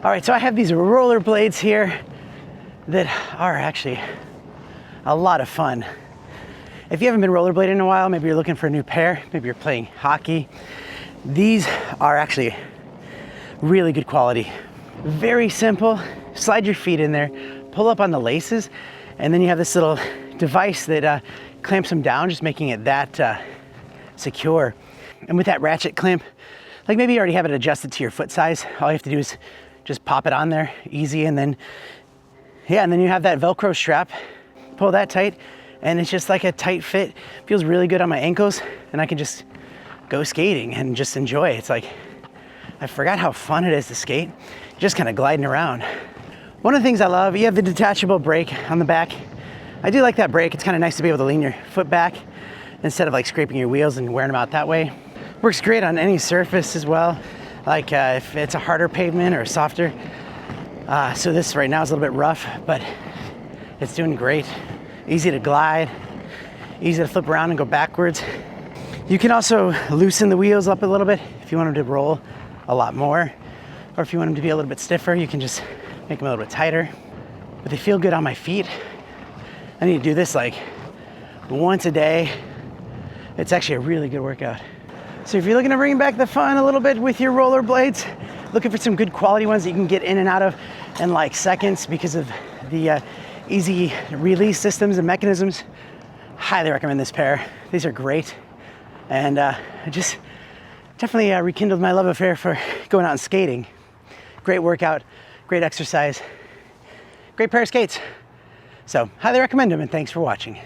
All right, so I have these roller blades here that are actually a lot of fun. If you haven't been rollerblading in a while, maybe you're looking for a new pair, maybe you're playing hockey, these are actually really good quality. Very simple, slide your feet in there, pull up on the laces, and then you have this little device that clamps them down, just making it that secure. And with that ratchet clamp, like maybe you already have it adjusted to your foot size, all you have to do is just pop it on there, easy, and then, yeah, and then you have that Velcro strap, pull that tight, and it's just like a tight fit. Feels really good on my ankles, and I can just go skating and just enjoy. It's like, I forgot how fun it is to skate, just kind of gliding around. One of the things I love, you have the detachable brake on the back. I do like that brake. It's kind of nice to be able to lean your foot back instead of like scraping your wheels and wearing them out that way. Works great on any surface as well, like if it's a harder pavement or softer. So this right now is a little bit rough, but it's doing great. Easy to glide, easy to flip around and go backwards. You can also loosen the wheels up a little bit if you want them to roll a lot more, or if you want them to be a little bit stiffer, you can just make them a little bit tighter. But they feel good on my feet. I need to do this like once a day. It's actually a really good workout. So if you're looking to bring back the fun a little bit with your rollerblades, looking for some good quality ones that you can get in and out of in like seconds because of the easy release systems and mechanisms, highly recommend this pair. These are great. And I just definitely rekindled my love affair for going out and skating. Great workout, great exercise, great pair of skates. So highly recommend them, and thanks for watching.